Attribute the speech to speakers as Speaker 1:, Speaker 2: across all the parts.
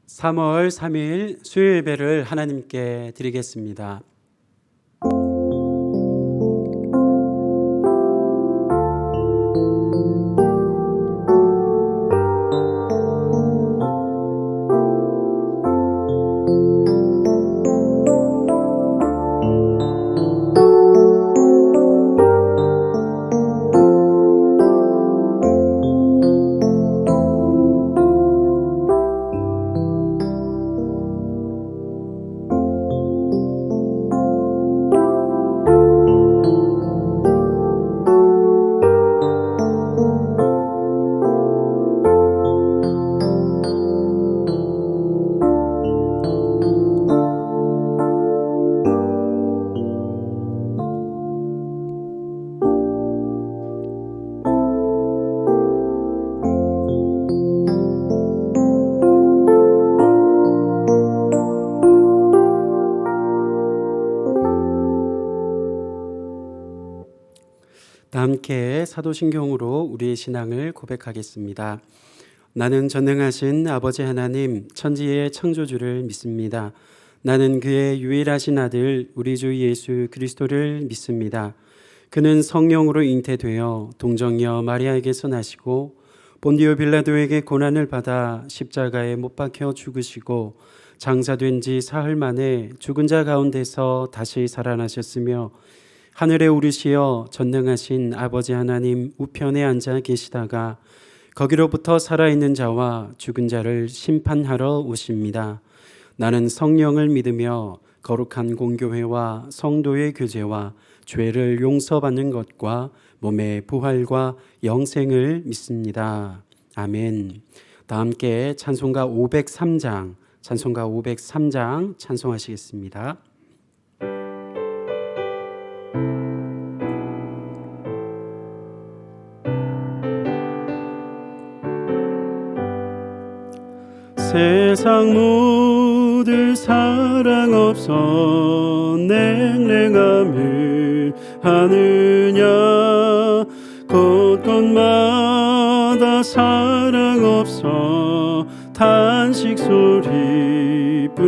Speaker 1: 3월 3일 수요 예배를 하나님께 드리겠습니다. 함께 사도신경으로 우리의 신앙을 고백하겠습니다. 나는 전능하신 아버지 하나님 천지의 창조주를 믿습니다. 나는 그의 유일하신 아들 우리 주 예수 그리스도를 믿습니다. 그는 성령으로 잉태되어 동정녀 마리아에게서 나시고 본디오 빌라도에게 고난을 받아 십자가에 못 박혀 죽으시고 장사된 지 사흘 만에 죽은 자 가운데서 다시 살아나셨으며 하늘에 오르시어 전능하신 아버지 하나님 우편에 앉아 계시다가 거기로부터 살아있는 자와 죽은 자를 심판하러 오십니다. 나는 성령을 믿으며 거룩한 공교회와 성도의 교제와 죄를 용서받는 것과 몸의 부활과 영생을 믿습니다. 아멘. 다 함께 찬송가 503장 찬송하시겠습니다. 세상 모두 사랑 없어 냉랭함을 하느냐 곳곳마다 사랑 없어 탄식 소리뿐일세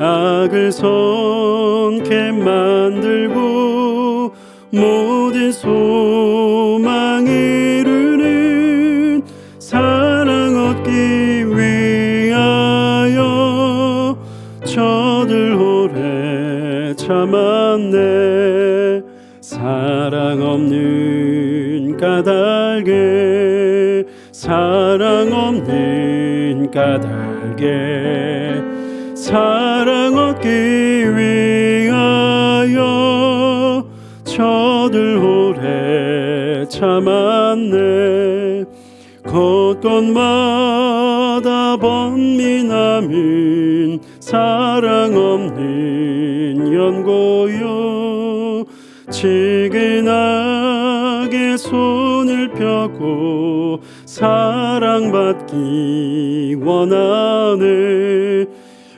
Speaker 1: 악을 손게 만들고 모든 소망 이루는 사랑 얻기 위하여 저들 오래 참았네. 사랑 없는 까닭에 사랑 없는 까닭에 사랑 얻기 위하여 저들 오래 참았네. 곳곳마다 번민함은 사랑 없는 연고요. 지근하게 손을 펴고 사랑받기 원하네.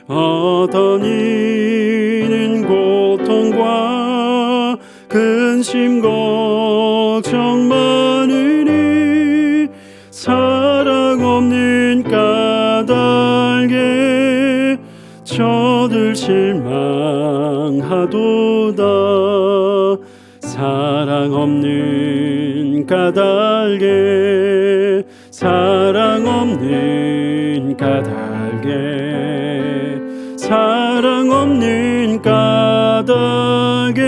Speaker 1: 어떤 이는 고통과 근심 걱정 많으니 사랑 없는 까닭에 저들 실망하도다. 사랑 없는 까닭에 사랑 없는 까닭에 사랑 없는 까닭에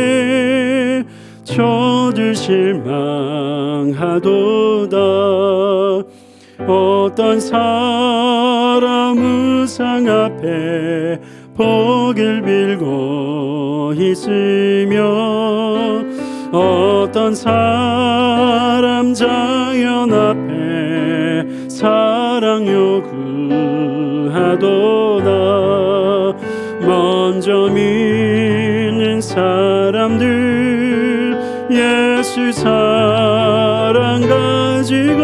Speaker 1: 저들 실망하도다. 어떤 사람 우상 앞에 복을 빌고 있으며 어떤 사람 자연 앞에 사랑 요구하도다. 먼저 믿는 사람들 예수 사랑 가지고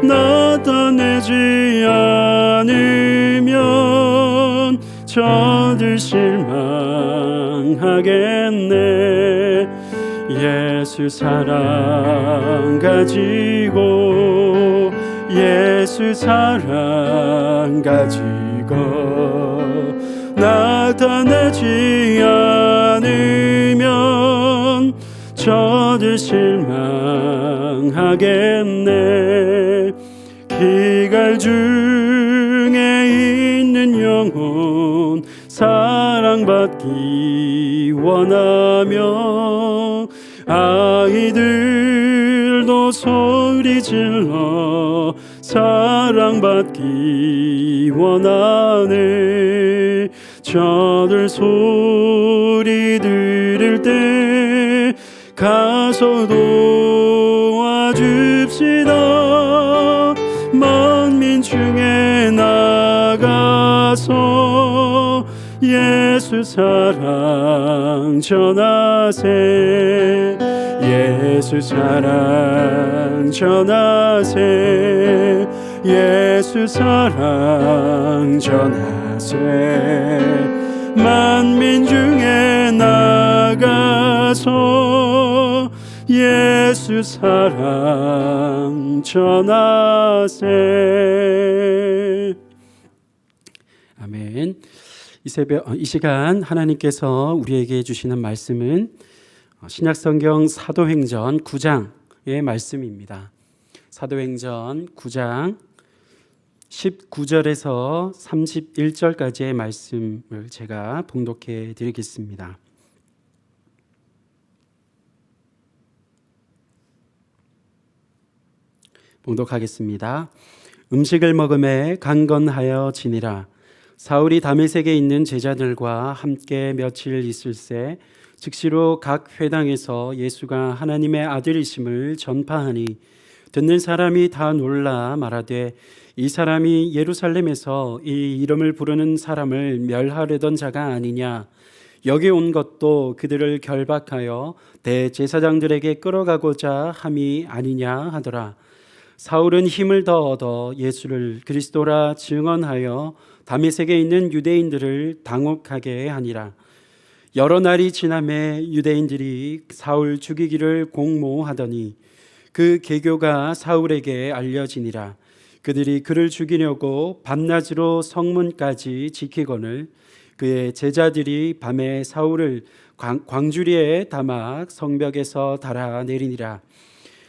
Speaker 1: 나타내지 않으면 저들 실망하겠네. 예수 사랑 가지고 예수 사랑 가지고 나타나지 않으면 저들 실망하겠네. 기갈 중에 있는 영혼 사랑받기 원하며 아이들도 소리 질러 사랑받기 원하네. 저들 소리 들을 때 가서 도와줍시다. 만민 중에 나가서 예수 사랑 전하세. 예수 사랑 전하세. 예수 사랑 전하세. 만민 중에 나가서 예수 사랑 전하세. 아멘. 이 시간 하나님께서 우리에게 주시는 말씀은 신약성경 사도행전 9장의 말씀입니다. 사도행전 9장 19절에서 31절까지의 말씀을 제가 봉독해 드리겠습니다. 봉독하겠습니다. 음식을 먹음에 강건하여 지니라. 사울이 다메섹에 있는 제자들과 함께 며칠 있을새 즉시로 각 회당에서 예수가 하나님의 아들이심을 전파하니 듣는 사람이 다 놀라 말하되 이 사람이 예루살렘에서 이 이름을 부르는 사람을 멸하려던 자가 아니냐. 여기 온 것도 그들을 결박하여 대제사장들에게 끌어가고자 함이 아니냐 하더라. 사울은 힘을 더 얻어 예수를 그리스도라 증언하여 다메섹에 있는 유대인들을 당혹하게 하니라. 여러 날이 지나매 유대인들이 사울 죽이기를 공모하더니 그 계교가 사울에게 알려지니라. 그들이 그를 죽이려고 밤낮으로 성문까지 지키거늘 그의 제자들이 밤에 사울을 광주리에 담아 성벽에서 달아내리니라.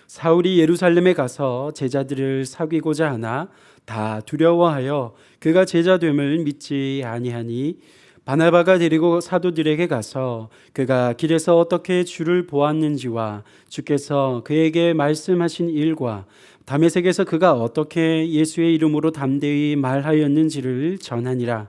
Speaker 1: 사울이 예루살렘에 가서 제자들을 사귀고자 하나 다 두려워하여 그가 제자됨을 믿지 아니하니 바나바가 데리고 사도들에게 가서 그가 길에서 어떻게 주를 보았는지와 주께서 그에게 말씀하신 일과 다메섹에서 그가 어떻게 예수의 이름으로 담대히 말하였는지를 전하니라.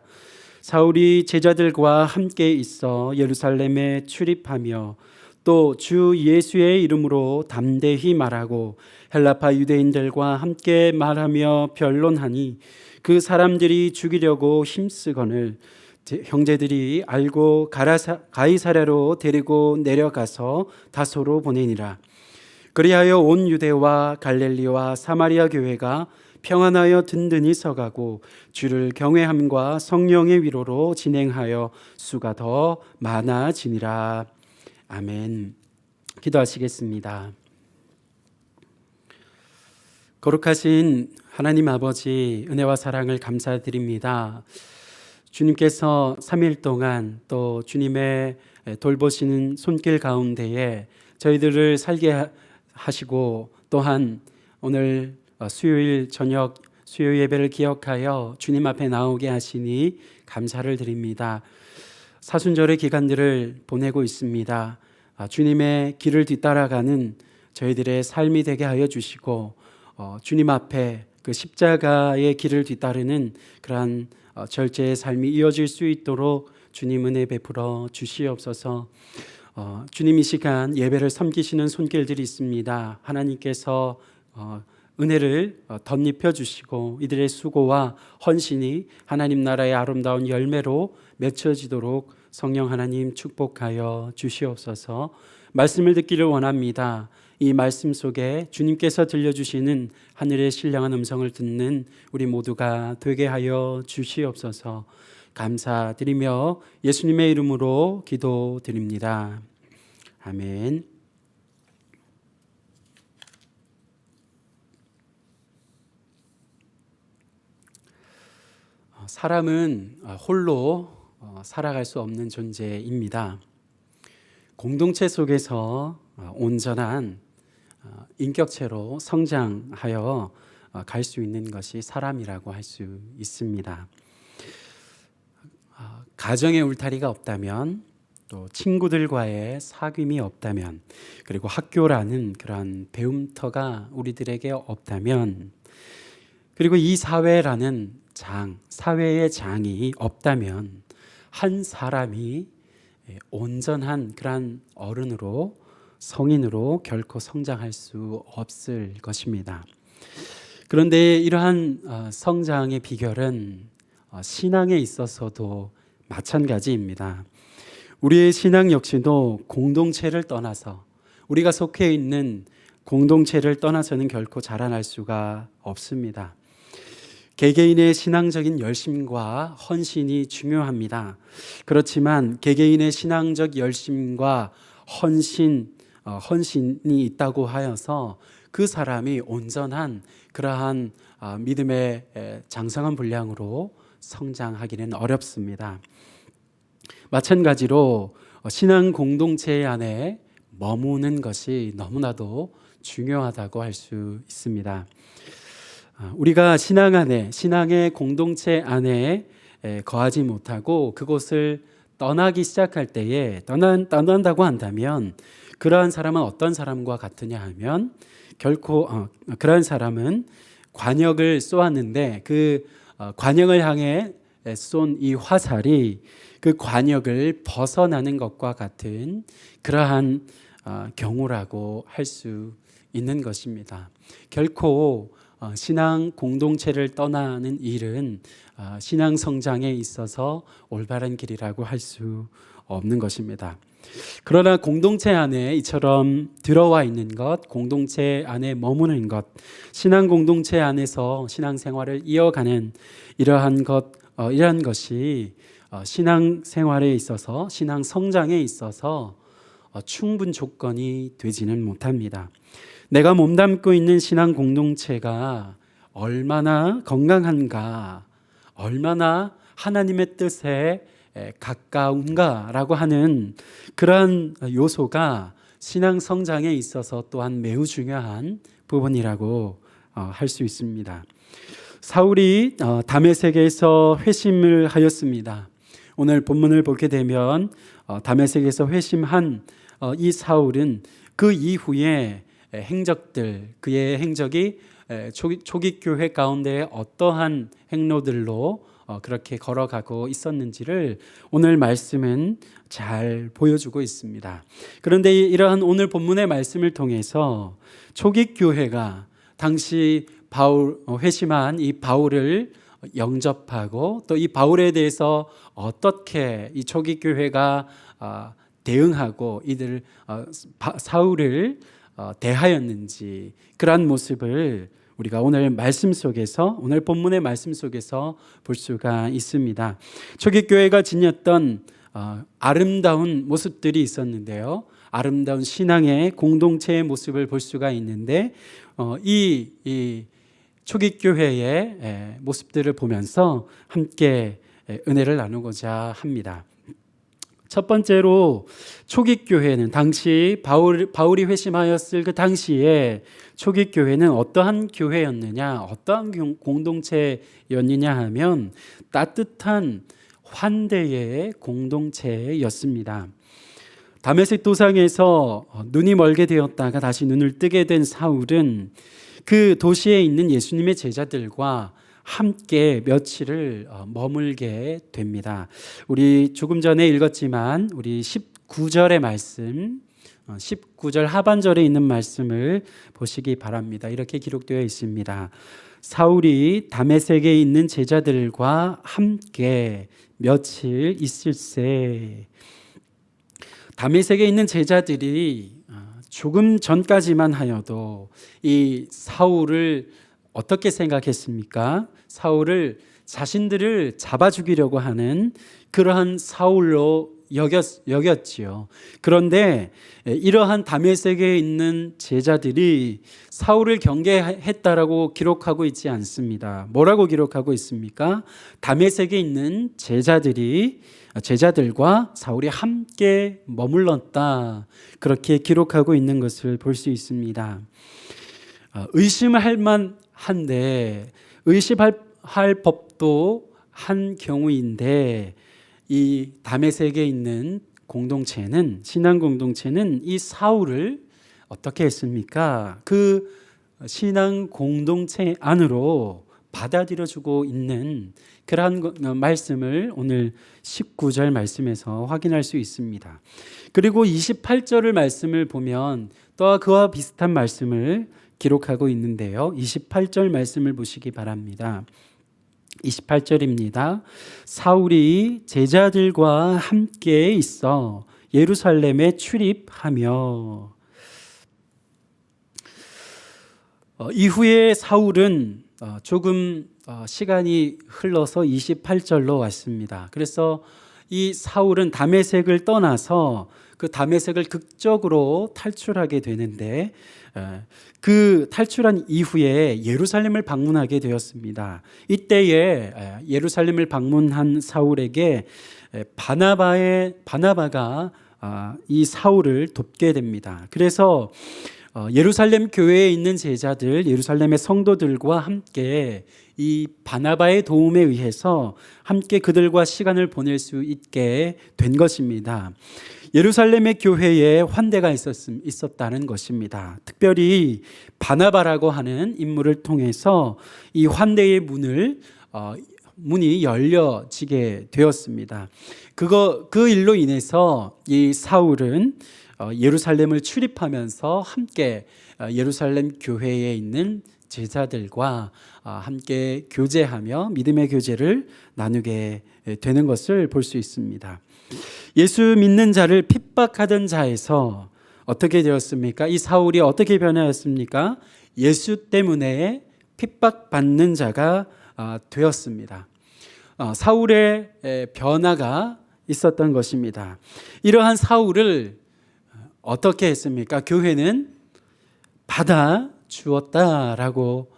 Speaker 1: 사울이 제자들과 함께 있어 예루살렘에 출입하며 또 주 예수의 이름으로 담대히 말하고 헬라파 유대인들과 함께 말하며 변론하니 그 사람들이 죽이려고 힘쓰거늘 형제들이 알고 가이사랴로 데리고 내려가서 다소로 보내니라. 그리하여 온 유대와 갈릴리와 사마리아 교회가 평안하여 든든히 서가고 주를 경외함과 성령의 위로로 진행하여 수가 더 많아지니라. 아멘. 기도하시겠습니다. 거룩하신 하나님 아버지, 은혜와 사랑을 감사드립니다. 주님께서 3일 동안 또 주님의 돌보시는 손길 가운데에 저희들을 살게 하시고 또한 오늘 수요일 저녁 수요 예배를 기억하여 주님 앞에 나오게 하시니 감사를 드립니다. 사순절의 기간들을 보내고 있습니다. 주님의 길을 뒤따라가는 저희들의 삶이 되게 하여 주시고 주님 앞에 그 십자가의 길을 뒤따르는 그러한 절제의 삶이 이어질 수 있도록 주님 은혜 베풀어 주시옵소서. 주님 이 시간 예배를 섬기시는 손길들이 있습니다. 하나님께서 은혜를 덧입혀 주시고 이들의 수고와 헌신이 하나님 나라의 아름다운 열매로 맺혀지도록 성령 하나님 축복하여 주시옵소서. 말씀을 듣기를 원합니다. 이 말씀 속에 주님께서 들려주시는 하늘의 신령한 음성을 듣는 우리 모두가 되게 하여 주시옵소서. 감사드리며 예수님의 이름으로 기도드립니다. 아멘. 사람은 홀로 살아갈 수 없는 존재입니다. 공동체 속에서 온전한 인격체로 성장하여 갈 수 있는 것이 사람이라고 할 수 있습니다. 가정의 울타리가 없다면, 또 친구들과의 사귐이 없다면, 그리고 학교라는 그런 배움터가 우리들에게 없다면, 그리고 이 사회라는 사회의 장이 없다면 한 사람이 온전한 그런 어른으로, 성인으로 결코 성장할 수 없을 것입니다. 그런데 이러한 성장의 비결은 신앙에 있어서도 마찬가지입니다. 우리의 신앙 역시도 공동체를 떠나서, 우리가 속해 있는 공동체를 떠나서는 결코 자라날 수가 없습니다. 개개인의 신앙적인 열심과 헌신이 중요합니다. 그렇지만 개개인의 신앙적 열심과 헌신이 있다고 하여서 그 사람이 온전한 그러한 믿음의 장성한 분량으로 성장하기는 어렵습니다. 마찬가지로 신앙 공동체 안에 머무는 것이 너무나도 중요하다고 할 수 있습니다. 우리가 신앙의 공동체 안에 거하지 못하고 그곳을 떠나기 시작할 때에 떠난다고 한다면, 그러한 사람은 어떤 사람과 같으냐 하면, 결코 그러한 사람은 관역을 쏘았는데 그 관역을 향해 쏜 이 화살이 그 관역을 벗어나는 것과 같은 그러한 경우라고 할 수 있는 것입니다. 결코 신앙 공동체를 떠나는 일은 신앙 성장에 있어서 올바른 길이라고 할 수 없는 것입니다. 그러나 공동체 안에 이처럼 들어와 있는 것, 공동체 안에 머무는 것, 신앙 공동체 안에서 신앙생활을 이어가는 이러한 것이 신앙생활에 있어서, 신앙 성장에 있어서 충분 조건이 되지는 못합니다. 내가 몸담고 있는 신앙 공동체가 얼마나 건강한가, 얼마나 하나님의 뜻에 가까운가라고 하는 그러한 요소가 신앙 성장에 있어서 또한 매우 중요한 부분이라고 할 수 있습니다. 사울이 다메섹에서 회심을 하였습니다. 오늘 본문을 보게 되면 다메섹에서 회심한 이 사울은 그 이후에 그의 행적이 초기 교회 가운데 어떠한 행로들로 그렇게 걸어가고 있었는지를 오늘 말씀은 잘 보여주고 있습니다. 그런데 이러한 오늘 본문의 말씀을 통해서 초기 교회가 당시 회심한 이 바울을 영접하고, 또 이 바울에 대해서 어떻게 이 초기 교회가 대응하고 사울을 대하였는지, 그러한 모습을 우리가 오늘 본문의 말씀 속에서 볼 수가 있습니다. 초기 교회가 지녔던 아름다운 모습들이 있었는데요, 아름다운 신앙의 공동체의 모습을 볼 수가 있는데, 이 초기 교회의 모습들을 보면서 함께 은혜를 나누고자 합니다. 첫 번째로 초기 교회는 당시 바울이 회심하였을 그 당시에 초기 교회는 어떠한 교회였느냐, 어떠한 공동체였느냐 하면 따뜻한 환대의 공동체였습니다. 다메섹 도상에서 눈이 멀게 되었다가 다시 눈을 뜨게 된 사울은 그 도시에 있는 예수님의 제자들과 함께 며칠을 머물게 됩니다. 우리 조금 전에 읽었지만 우리 19절의 말씀, 19절 하반절에 있는 말씀을 보시기 바랍니다. 이렇게 기록되어 있습니다. 사울이 다메섹에 있는 제자들과 함께 며칠 있을세. 다메섹에 있는 제자들이 조금 전까지만 하여도 이 사울을 어떻게 생각했습니까? 사울을 자신들을 잡아 죽이려고 하는 그러한 사울로 여겼지요. 그런데 이러한 다메섹에 있는 제자들이 사울을 경계했다라고 기록하고 있지 않습니다. 뭐라고 기록하고 있습니까? 다메섹에 있는 제자들과 사울이 함께 머물렀다. 그렇게 기록하고 있는 것을 볼 수 있습니다. 의심할 만한데 의심할 법도 한 경우인데 이 다메섹에 있는 공동체는 신앙 공동체는 이 사울을 어떻게 했습니까? 그 신앙 공동체 안으로 받아들여주고 있는 그러한 말씀을 오늘 19절 말씀에서 확인할 수 있습니다. 그리고 28절을 말씀을 보면 또 그와 비슷한 말씀을 기록하고 있는데요. 28절 말씀을 보시기 바랍니다. 28절입니다. 사울이 제자들과 함께 있어 예루살렘에 출입하며 이후에 사울은 조금 시간이 흘러서 28절로 왔습니다. 그래서 이 사울은 다메섹을 떠나서 그 다메섹을 극적으로 탈출하게 되는데 그 탈출한 이후에 예루살렘을 방문하게 되었습니다. 이때에 예루살렘을 방문한 사울에게 바나바가 이 사울을 돕게 됩니다. 그래서 예루살렘 교회에 있는 제자들, 예루살렘의 성도들과 함께 이 바나바의 도움에 의해서 함께 그들과 시간을 보낼 수 있게 된 것입니다. 예루살렘의 교회에 환대가 있었다는 것입니다. 특별히 바나바라고 하는 인물을 통해서 이 환대의 문이 열려지게 되었습니다. 그 일로 인해서 이 사울은 예루살렘을 출입하면서 함께 예루살렘 교회에 있는 제자들과 함께 교제하며 믿음의 교제를 나누게 되는 것을 볼 수 있습니다. 예수 믿는 자를 핍박하던 자에서 어떻게 되었습니까? 이 사울이 어떻게 변하였습니까? 예수 때문에 핍박받는 자가 되었습니다. 사울의 변화가 있었던 것입니다. 이러한 사울을 어떻게 했습니까? 교회는 받아 주었다라고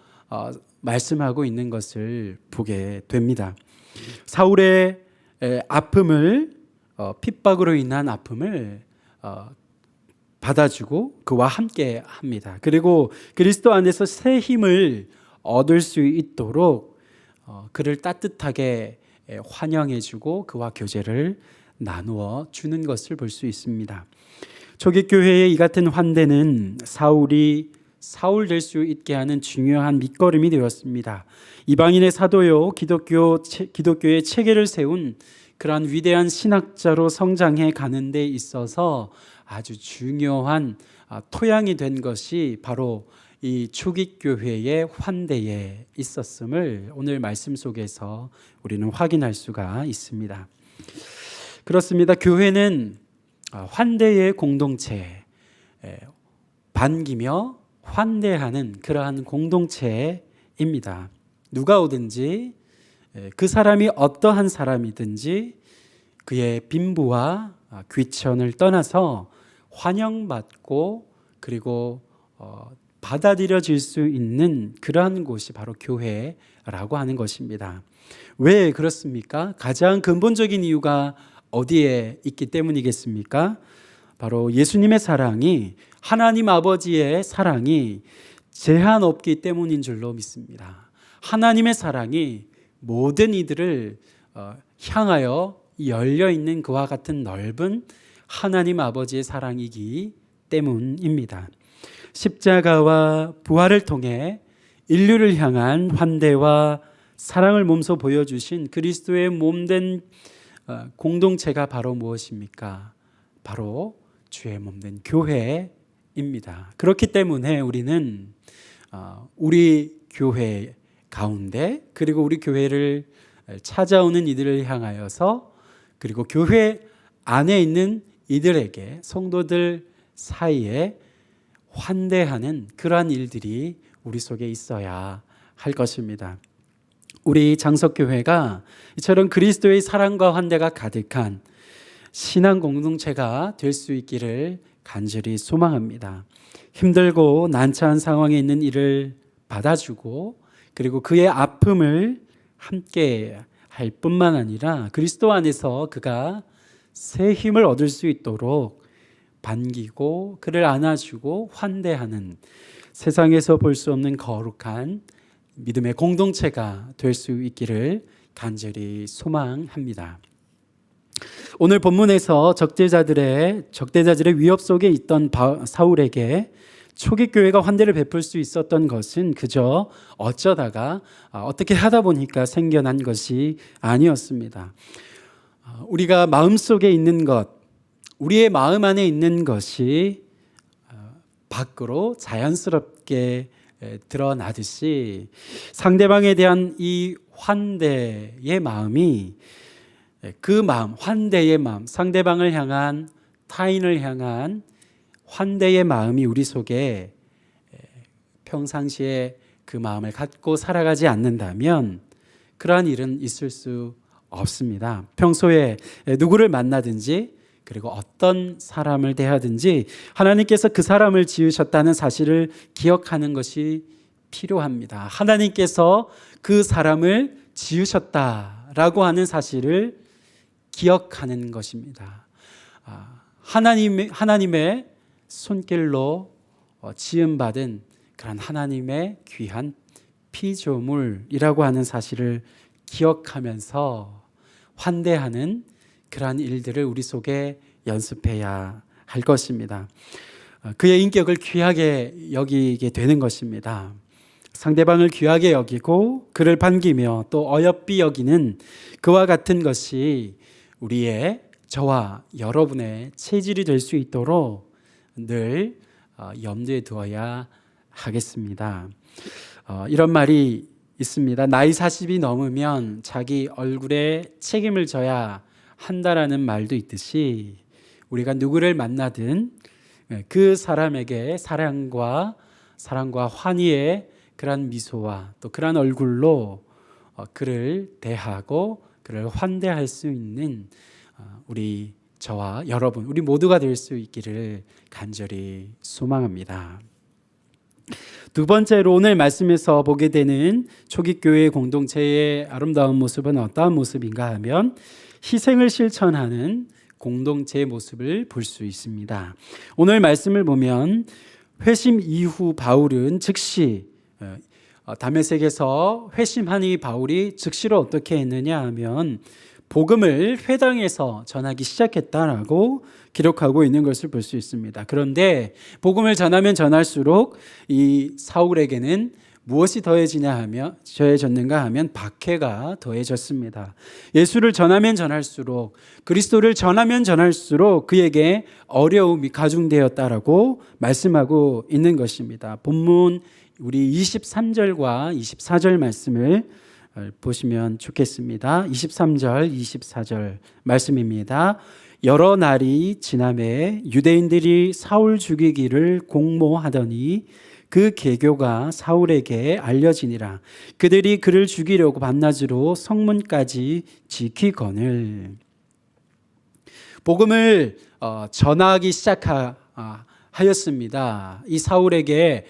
Speaker 1: 말씀하고 있는 것을 보게 됩니다. 사울의 핍박으로 인한 아픔을 받아주고 그와 함께 합니다. 그리고 그리스도 안에서 새 힘을 얻을 수 있도록 그를 따뜻하게 환영해주고 그와 교제를 나누어 주는 것을 볼 수 있습니다. 초기 교회의 이 같은 환대는 사울이 사울 될 수 있게 하는 중요한 밑거름이 되었습니다. 이방인의 사도요 기독교의 체계를 세운 그러한 위대한 신학자로 성장해 가는 데 있어서 아주 중요한 토양이 된 것이 바로 이 초기 교회의 환대에 있었음을 오늘 말씀 속에서 우리는 확인할 수가 있습니다. 그렇습니다. 교회는 환대의 공동체, 반기며 환대하는 그러한 공동체입니다. 누가 오든지 그 사람이 어떠한 사람이든지 그의 빈부와 귀천을 떠나서 환영받고 그리고 받아들여질 수 있는 그러한 곳이 바로 교회라고 하는 것입니다. 왜 그렇습니까? 가장 근본적인 이유가 어디에 있기 때문이겠습니까? 바로 예수님의 사랑이, 하나님 아버지의 사랑이 제한 없기 때문인 줄로 믿습니다. 하나님의 사랑이 모든 이들을 향하여 열려있는 그와 같은 넓은 하나님 아버지의 사랑이기 때문입니다. 십자가와 부활을 통해 인류를 향한 환대와 사랑을 몸소 보여주신 그리스도의 몸된 공동체가 바로 무엇입니까? 바로 주의 몸된 교회입니다. 그렇기 때문에 우리는 우리 교회 가운데 그리고 우리 교회를 찾아오는 이들을 향하여서 그리고 교회 안에 있는 이들에게 성도들 사이에 환대하는 그러한 일들이 우리 속에 있어야 할 것입니다. 우리 장석교회가 이처럼 그리스도의 사랑과 환대가 가득한 신앙 공동체가 될 수 있기를 간절히 소망합니다. 힘들고 난처한 상황에 있는 이를 받아주고 그리고 그의 아픔을 함께 할 뿐만 아니라 그리스도 안에서 그가 새 힘을 얻을 수 있도록 반기고 그를 안아주고 환대하는 세상에서 볼 수 없는 거룩한 믿음의 공동체가 될 수 있기를 간절히 소망합니다. 오늘 본문에서 적대자들의 위협 속에 있던 사울에게 초기 교회가 환대를 베풀 수 있었던 것은 그저 어쩌다가 어떻게 하다 보니까 생겨난 것이 아니었습니다. 우리가 마음속에 있는 것, 우리의 마음 안에 있는 것이 밖으로 자연스럽게 드러나듯이 상대방에 대한 이 환대의 마음이 그 마음, 환대의 마음, 상대방을 향한 타인을 향한 환대의 마음이 우리 속에 평상시에 그 마음을 갖고 살아가지 않는다면 그러한 일은 있을 수 없습니다. 평소에 누구를 만나든지 그리고 어떤 사람을 대하든지 하나님께서 그 사람을 지으셨다는 사실을 기억하는 것이 필요합니다. 하나님께서 그 사람을 지으셨다라고 하는 사실을 기억하는 것입니다. 하나님의 손길로 지음받은 그런 하나님의 귀한 피조물이라고 하는 사실을 기억하면서 환대하는 그러한 일들을 우리 속에 연습해야 할 것입니다. 그의 인격을 귀하게 여기게 되는 것입니다. 상대방을 귀하게 여기고 그를 반기며 또 어여삐 여기는 그와 같은 것이 우리의 저와 여러분의 체질이 될 수 있도록 늘 염두에 두어야 하겠습니다. 이런 말이 있습니다. 나이 40이 넘으면 자기 얼굴에 책임을 져야 한다라는 말도 있듯이 우리가 누구를 만나든 그 사람에게 사랑과 환희의 그런 미소와 또 그런 얼굴로 그를 대하고 그를 환대할 수 있는 우리 저와 여러분 우리 모두가 될 수 있기를 간절히 소망합니다. 두 번째로 오늘 말씀에서 보게 되는 초기 교회 공동체의 아름다운 모습은 어떠한 모습인가 하면 희생을 실천하는 공동체의 모습을 볼 수 있습니다. 오늘 말씀을 보면 회심 이후 바울은 즉시 다메섹에서 회심한 이 바울이 즉시로 어떻게 했느냐 하면 복음을 회당에서 전하기 시작했다라고 기록하고 있는 것을 볼 수 있습니다. 그런데 복음을 전하면 전할수록 이 사울에게는 무엇이 더해졌는가 하면 박해가 더해졌습니다. 예수를 전하면 전할수록 그리스도를 전하면 전할수록 그에게 어려움이 가중되었다라고 말씀하고 있는 것입니다. 본문 우리 23절과 24절 말씀을 보시면 좋겠습니다. 23절, 24절 말씀입니다. 여러 날이 지남에 유대인들이 사울 죽이기를 공모하더니 그 계교가 사울에게 알려지니라. 그들이 그를 죽이려고 밤낮으로 성문까지 지키거늘. 복음을 전하기 시작하였습니다. 이 사울에게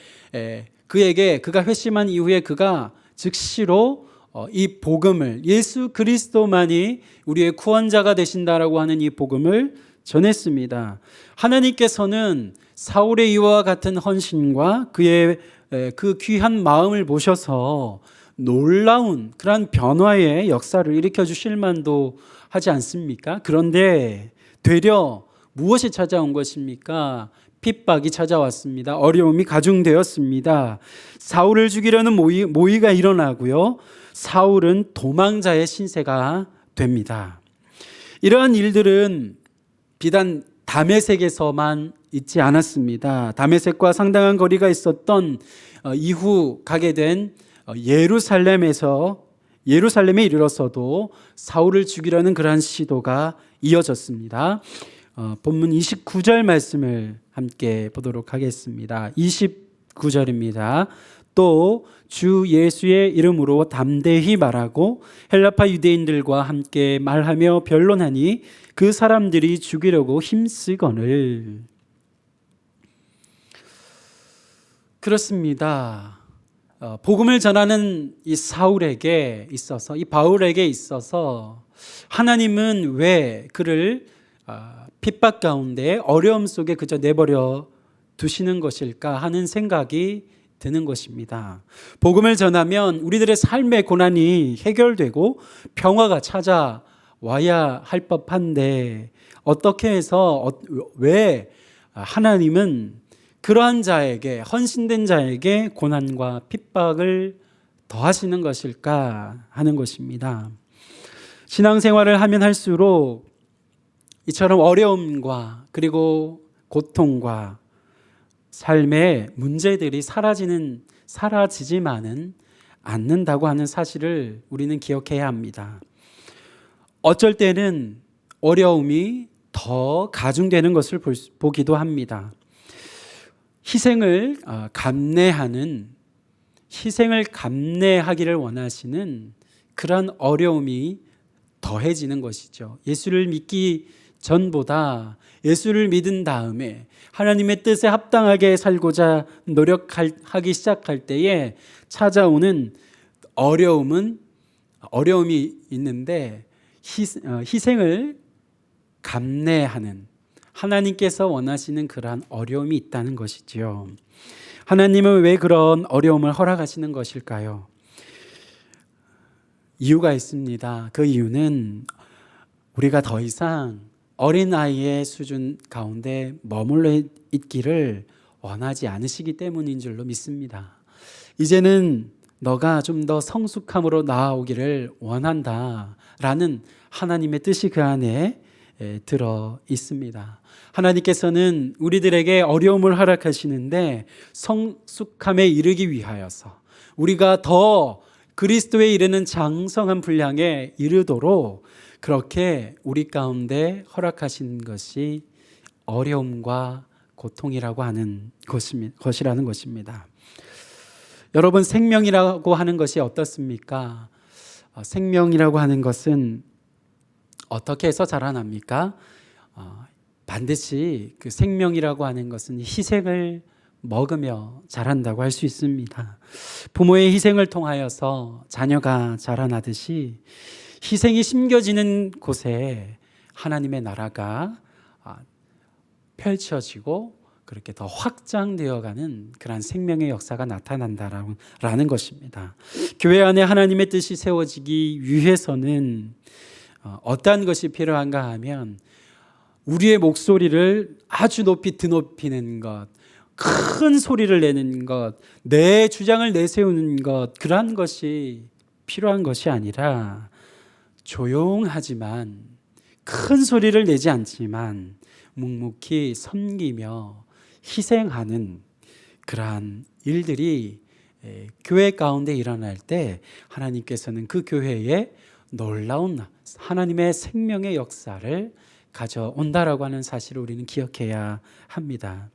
Speaker 1: 그가 회심한 이후에 그가 즉시로 이 복음을 예수 그리스도만이 우리의 구원자가 되신다라고 하는 이 복음을 전했습니다. 하나님께서는 사울의 이와 같은 헌신과 그의 그 귀한 마음을 보셔서 놀라운 그런 변화의 역사를 일으켜 주실 만도 하지 않습니까? 그런데 되려 무엇이 찾아온 것입니까? 핍박이 찾아왔습니다. 어려움이 가중되었습니다. 사울을 죽이려는 모의가 일어나고요. 사울은 도망자의 신세가 됩니다. 이러한 일들은 비단 다메섹에서만 있지 않았습니다. 다메섹과 상당한 거리가 있었던 이후 가게 된 예루살렘에 이르러서도 사울을 죽이려는 그러한 시도가 이어졌습니다. 본문 29절 말씀을 함께 보도록 하겠습니다. 29절입니다. 또 주 예수의 이름으로 담대히 말하고 헬라파 유대인들과 함께 말하며 변론하니 그 사람들이 죽이려고 힘쓰거늘. 그렇습니다. 복음을 전하는 이 사울에게 있어서, 이 바울에게 있어서 하나님은 왜 그를 핍박 가운데 어려움 속에 그저 내버려 두시는 것일까 하는 생각이 드는 것입니다. 복음을 전하면 우리들의 삶의 고난이 해결되고 평화가 찾아와야 할 법한데 어떻게 해서 왜 하나님은 그러한 자에게, 헌신된 자에게 고난과 핍박을 더하시는 것일까 하는 것입니다. 신앙생활을 하면 할수록 이처럼 어려움과 그리고 고통과 삶의 문제들이 사라지지만은 않는다고 하는 사실을 우리는 기억해야 합니다. 어쩔 때는 어려움이 더 가중되는 것을 보기도 합니다. 희생을 감내하기를 원하시는 그런 어려움이 더해지는 것이죠. 예수를 믿기 전보다 예수를 믿은 다음에 하나님의 뜻에 합당하게 살고자 노력하기 시작할 때에 찾아오는 어려움이 있는데 희생을 감내하는 하나님께서 원하시는 그러한 어려움이 있다는 것이지요. 하나님은 왜 그런 어려움을 허락하시는 것일까요? 이유가 있습니다. 그 이유는 우리가 더 이상 어린아이의 수준 가운데 머물러 있기를 원하지 않으시기 때문인 줄로 믿습니다. 이제는 너가 좀 더 성숙함으로 나아오기를 원한다라는 하나님의 뜻이 그 안에 들어 있습니다. 하나님께서는 우리들에게 어려움을 허락하시는데 성숙함에 이르기 위하여서 우리가 더 그리스도에 이르는 장성한 분량에 이르도록 그렇게 우리 가운데 허락하신 것이 어려움과 고통이라고 하는 것이라는 것입니다. 여러분, 생명이라고 하는 것이 어떻습니까? 생명이라고 하는 것은 어떻게 해서 자라납니까? 반드시 그 생명이라고 하는 것은 희생을 먹으며 자란다고 할 수 있습니다. 부모의 희생을 통하여서 자녀가 자라나듯이 희생이 심겨지는 곳에 하나님의 나라가 펼쳐지고 그렇게 더 확장되어가는 그러한 생명의 역사가 나타난다라는 것입니다. 교회 안에 하나님의 뜻이 세워지기 위해서는 어떠한 것이 필요한가 하면 우리의 목소리를 아주 높이 드높이는 것, 큰 소리를 내는 것, 내 주장을 내세우는 것, 그러한 것이 필요한 것이 아니라 조용하지만 큰 소리를 내지 않지만 묵묵히 섬기며 희생하는 그러한 일들이 교회 가운데 일어날 때 하나님께서는 그 교회에 놀라운 하나님의 생명의 역사를 가져온다라고 하는 사실을 우리는 기억해야 합니다.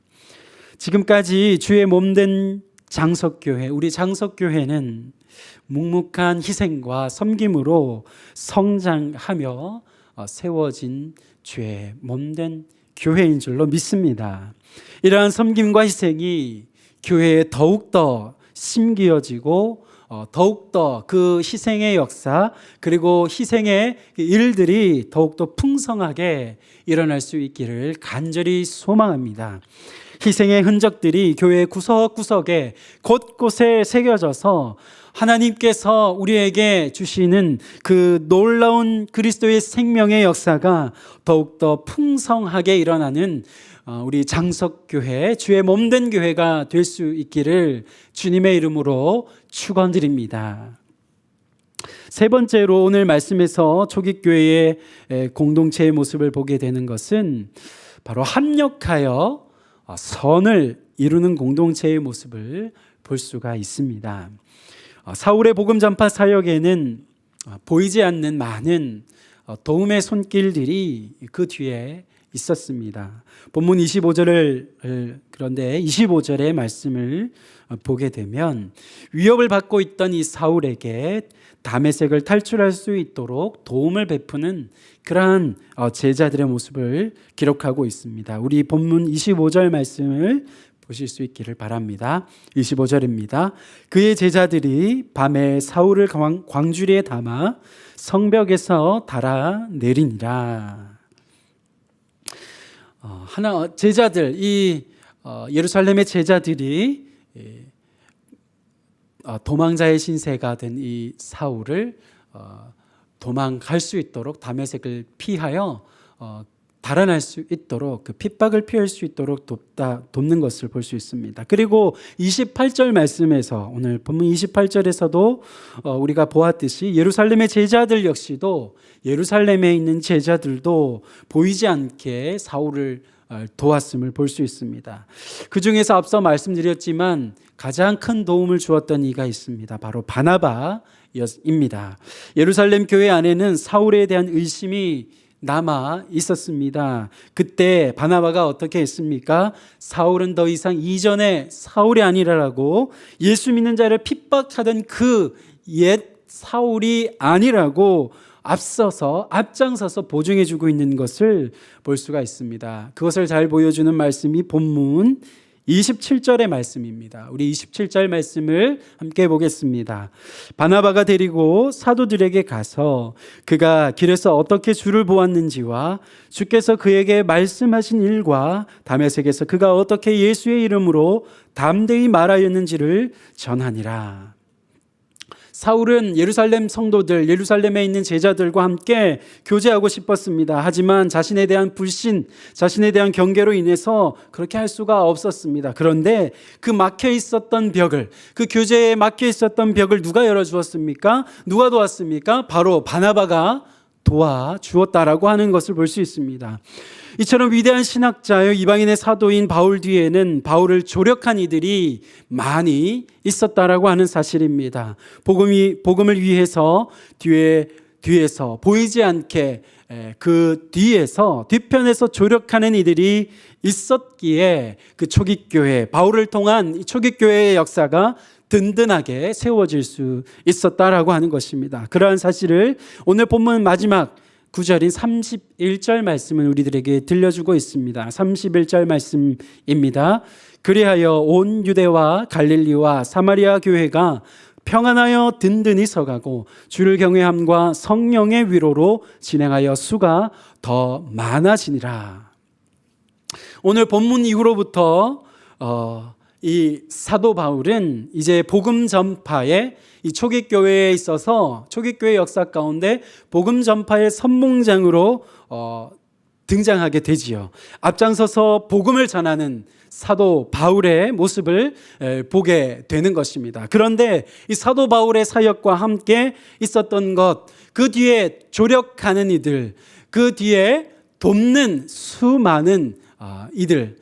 Speaker 1: 지금까지 주의 몸된 장석교회, 우리 장석교회는 묵묵한 희생과 섬김으로 성장하며 세워진 주의 몸된 교회인 줄로 믿습니다. 이러한 섬김과 희생이 교회에 더욱더 심기어지고 더욱더 그 희생의 역사 그리고 희생의 일들이 더욱더 풍성하게 일어날 수 있기를 간절히 소망합니다. 희생의 흔적들이 교회 구석구석에 곳곳에 새겨져서 하나님께서 우리에게 주시는 그 놀라운 그리스도의 생명의 역사가 더욱더 풍성하게 일어나는 우리 장석교회, 주의 몸된 교회가 될 수 있기를 주님의 이름으로 축원드립니다. 세 번째로 오늘 말씀에서 초기교회의 공동체의 모습을 보게 되는 것은 바로 합력하여 선을 이루는 공동체의 모습을 볼 수가 있습니다. 사울의 복음 전파 사역에는 보이지 않는 많은 도움의 손길들이 그 뒤에 있었습니다. 본문 25절을 그런데 25절의 말씀을 보게 되면 위협을 받고 있던 이 사울에게 다메섹을 탈출할 수 있도록 도움을 베푸는 그러한 제자들의 모습을 기록하고 있습니다. 우리 본문 25절 말씀을 보실 수 있기를 바랍니다. 25절입니다. 그의 제자들이 밤에 사울을 광주리에 담아 성벽에서 달아 내리니라. 제자들, 예루살렘의 제자들이 도망자의 신세가 된 이 사울을 도망갈 수 있도록 다메섹을 피하여 달아날 수 있도록 그 핍박을 피할 수 있도록 돕는 것을 볼 수 있습니다. 그리고 28절 말씀에서 오늘 본문 28절에서도 우리가 보았듯이 예루살렘의 제자들 역시도 예루살렘에 있는 제자들도 보이지 않게 사울을 도왔음을 볼 수 있습니다. 그 중에서 앞서 말씀드렸지만 가장 큰 도움을 주었던 이가 있습니다. 바로 바나바입니다. 예루살렘 교회 안에는 사울에 대한 의심이 남아 있었습니다. 그때 바나바가 어떻게 했습니까? 사울은 더 이상 이전의 사울이 아니라고, 예수 믿는 자를 핍박하던 그 옛 사울이 아니라고 앞장서서 보증해주고 있는 것을 볼 수가 있습니다. 그것을 잘 보여주는 말씀이 본문 27절의 말씀입니다. 우리 27절 말씀을 함께 보겠습니다. 바나바가 데리고 사도들에게 가서 그가 길에서 어떻게 주를 보았는지와 주께서 그에게 말씀하신 일과 다메섹에서 그가 어떻게 예수의 이름으로 담대히 말하였는지를 전하니라. 사울은 예루살렘 성도들, 예루살렘에 있는 제자들과 함께 교제하고 싶었습니다. 하지만 자신에 대한 불신, 자신에 대한 경계로 인해서 그렇게 할 수가 없었습니다. 그런데 그 막혀 있었던 벽을, 그 교제에 막혀 있었던 벽을 누가 열어주었습니까? 누가 도왔습니까? 바로 바나바가 도와주었다라고 하는 것을 볼 수 있습니다. 이처럼 위대한 신학자요 이방인의 사도인 바울 뒤에는 바울을 조력한 이들이 많이 있었다라고 하는 사실입니다. 복음을 위해서 뒤에서 보이지 않게 그 뒤편에서 조력하는 이들이 있었기에 그 초기교회, 바울을 통한 초기교회의 역사가 든든하게 세워질 수 있었다라고 하는 것입니다. 그러한 사실을 오늘 본문 마지막 9절인 31절 말씀은 우리들에게 들려주고 있습니다. 31절 말씀입니다. 그리하여 온 유대와 갈릴리와 사마리아 교회가 평안하여 든든히 서가고 주를 경외함과 성령의 위로로 진행하여 수가 더 많아지니라. 오늘 본문 이후로부터 이 사도 바울은 이제 복음 전파에 이 초기교회에 있어서 초기교회 역사 가운데 복음 전파의 선봉장으로 등장하게 되지요. 앞장서서 복음을 전하는 사도 바울의 모습을 보게 되는 것입니다. 그런데 이 사도 바울의 사역과 함께 있었던 것, 그 뒤에 조력하는 이들, 그 뒤에 돕는 수많은 이들,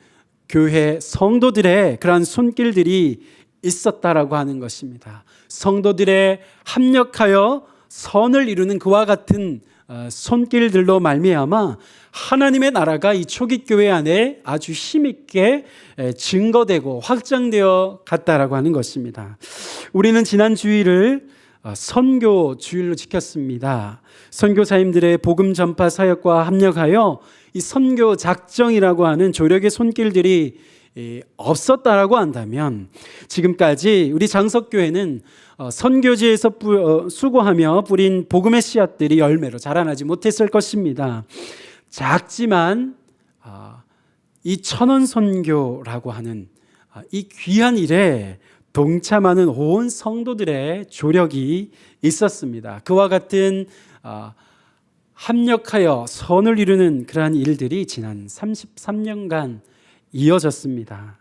Speaker 1: 교회 성도들의 그러한 손길들이 있었다라고 하는 것입니다. 성도들의 합력하여 선을 이루는 그와 같은 손길들로 말미암아 하나님의 나라가 이 초기교회 안에 아주 힘있게 증거되고 확장되어 갔다라고 하는 것입니다. 우리는 지난 주일을 선교 주일로 지켰습니다. 선교사님들의 복음 전파 사역과 합력하여 이 선교 작정이라고 하는 조력의 손길들이 없었다라고 한다면 지금까지 우리 장석교회는 선교지에서 수고하며 뿌린 복음의 씨앗들이 열매로 자라나지 못했을 것입니다. 작지만 이 천원 선교라고 하는 이 귀한 일에 동참하는 온 성도들의 조력이 있었습니다. 그와 같은 합력하여 선을 이루는 그러한 일들이 지난 33년간 이어졌습니다.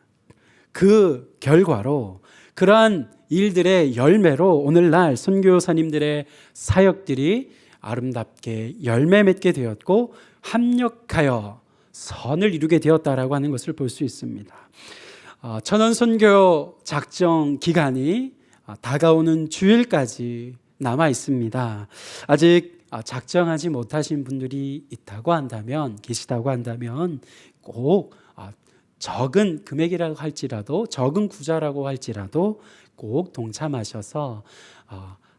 Speaker 1: 그 결과로 그러한 일들의 열매로 오늘날 선교사님들의 사역들이 아름답게 열매 맺게 되었고 합력하여 선을 이루게 되었다라고 하는 것을 볼 수 있습니다. 천원 선교 작정 기간이 다가오는 주일까지 남아 있습니다. 아직 작정하지 못하신 분들이 계시다고 한다면 꼭 적은 금액이라고 할지라도, 적은 구자라고 할지라도 꼭 동참하셔서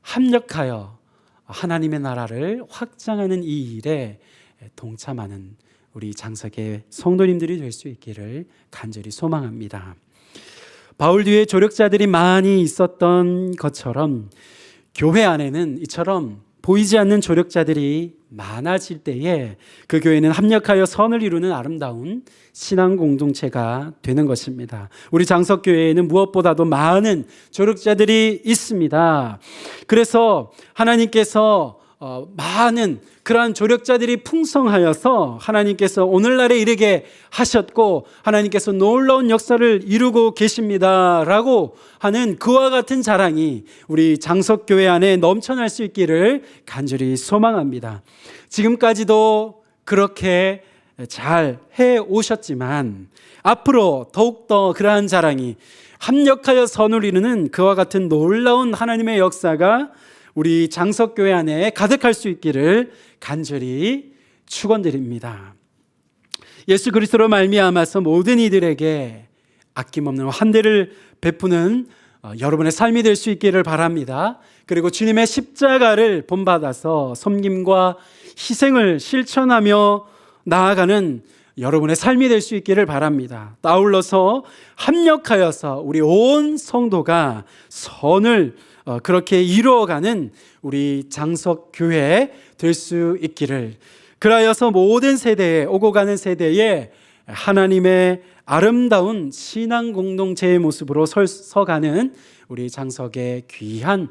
Speaker 1: 합력하여 하나님의 나라를 확장하는 이 일에 동참하는 우리 장석의 성도님들이 될 수 있기를 간절히 소망합니다. 바울 뒤에 조력자들이 많이 있었던 것처럼 교회 안에는 이처럼 보이지 않는 조력자들이 많아질 때에 그 교회는 합력하여 선을 이루는 아름다운 신앙 공동체가 되는 것입니다. 우리 장석교회에는 무엇보다도 많은 조력자들이 있습니다. 그래서 하나님께서 많은 그러한 조력자들이 풍성하여서 하나님께서 오늘날에 이르게 하셨고 하나님께서 놀라운 역사를 이루고 계십니다라고 하는 그와 같은 자랑이 우리 장석교회 안에 넘쳐날 수 있기를 간절히 소망합니다. 지금까지도 그렇게 잘 해오셨지만 앞으로 더욱더 그러한 자랑이 합력하여 선을 이루는 그와 같은 놀라운 하나님의 역사가 우리 장석교회 안에 가득할 수 있기를 간절히 축원드립니다. 예수 그리스도로 말미암아서 모든 이들에게 아낌없는 환대를 베푸는 여러분의 삶이 될 수 있기를 바랍니다. 그리고 주님의 십자가를 본받아서 섬김과 희생을 실천하며 나아가는 여러분의 삶이 될 수 있기를 바랍니다. 아울러서 합력하여서 우리 온 성도가 선을 그렇게 이루어가는 우리 장석교회 될 수 있기를, 그라여서 모든 세대에, 오고 가는 세대에 하나님의 아름다운 신앙 공동체의 모습으로 서가는 우리 장석의 귀한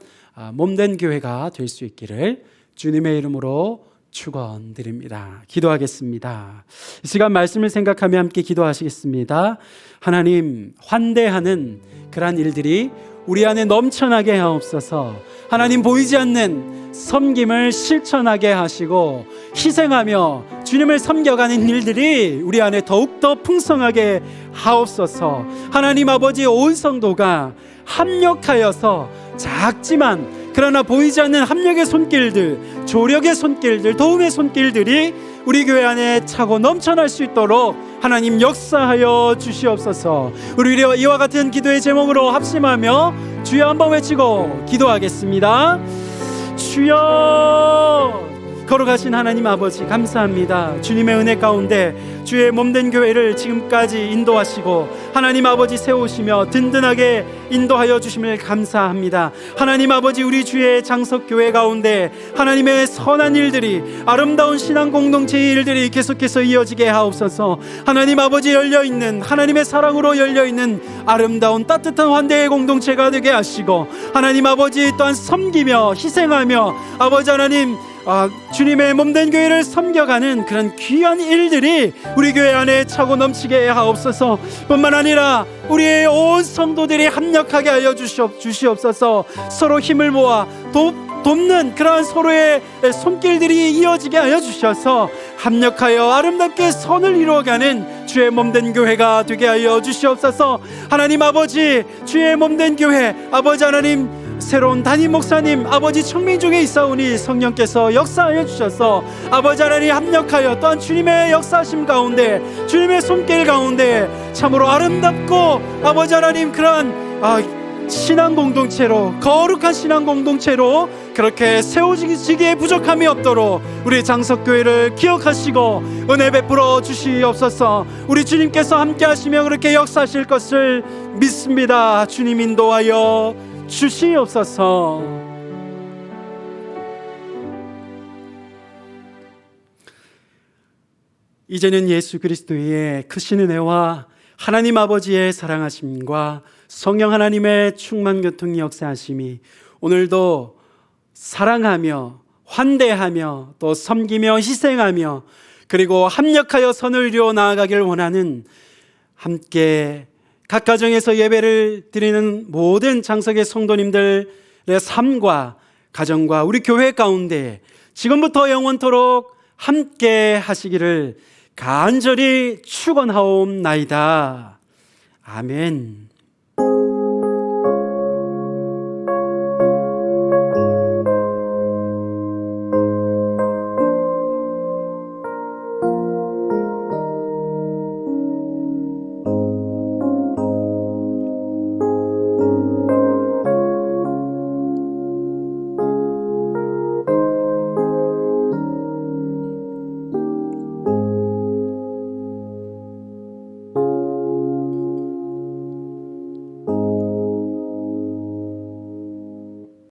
Speaker 1: 몸된 교회가 될 수 있기를 주님의 이름으로 축원드립니다. 기도하겠습니다. 이 시간 말씀을 생각하며 함께 기도하시겠습니다. 하나님, 환대하는 그러한 일들이 우리 안에 넘쳐나게 하옵소서. 하나님, 보이지 않는 섬김을 실천하게 하시고 희생하며 주님을 섬겨가는 일들이 우리 안에 더욱더 풍성하게 하옵소서. 하나님 아버지, 온 성도가 합력하여서 작지만 그러나 보이지 않는 합력의 손길들, 조력의 손길들, 도움의 손길들이 우리 교회 안에 차고 넘쳐날 수 있도록 하나님 역사하여 주시옵소서. 우리 이와 같은 기도의 제목으로 합심하며 주여 한번 외치고 기도하겠습니다. 주여! 걸어가신 하나님 아버지, 감사합니다. 주님의 은혜 가운데 주의 몸된 교회를 지금까지 인도하시고 하나님 아버지 세우시며 든든하게 인도하여 주심을 감사합니다. 하나님 아버지, 우리 주의 장석교회 가운데 하나님의 선한 일들이, 아름다운 신앙 공동체의 일들이 계속해서 이어지게 하옵소서. 하나님 아버지, 열려있는 하나님의 사랑으로 열려있는 아름다운 따뜻한 환대의 공동체가 되게 하시고 하나님 아버지, 또한 섬기며 희생하며 아버지 하나님 주님의 몸된 교회를 섬겨가는 그런 귀한 일들이 우리 교회 안에 차고 넘치게 하옵소서. 뿐만 아니라 우리의 온 성도들이 합력하게 하여 주시옵소서. 서로 힘을 모아 돕는 그러한 서로의 손길들이 이어지게 하여 주셔서 합력하여 아름답게 선을 이루어가는 주의 몸된 교회가 되게 하여 주시옵소서. 하나님 아버지, 주의 몸된 교회 아버지 하나님, 새로운 담임 목사님 아버지 청명 중에 있사오니 성령께서 역사하여 주셔서 아버지 하나님 합력하여 또한 주님의 역사하심 가운데, 주님의 손길 가운데 참으로 아름답고 아버지 하나님 그러한 신앙 공동체로, 거룩한 신앙 공동체로 그렇게 세워지기에 부족함이 없도록 우리 장석교회를 기억하시고 은혜 베풀어 주시옵소서. 우리 주님께서 함께 하시며 그렇게 역사하실 것을 믿습니다. 주님 인도하여 주시옵소서. 이제는 예수 그리스도의 크신 은혜와 하나님 아버지의 사랑하심과 성령 하나님의 충만 교통 역사하심이 오늘도 사랑하며 환대하며 또 섬기며 희생하며 그리고 합력하여 선을 이루어 나아가길 원하는, 함께 각 가정에서 예배를 드리는 모든 장석의 성도님들의 삶과 가정과 우리 교회 가운데 지금부터 영원토록 함께 하시기를 간절히 축원하옵나이다. 아멘.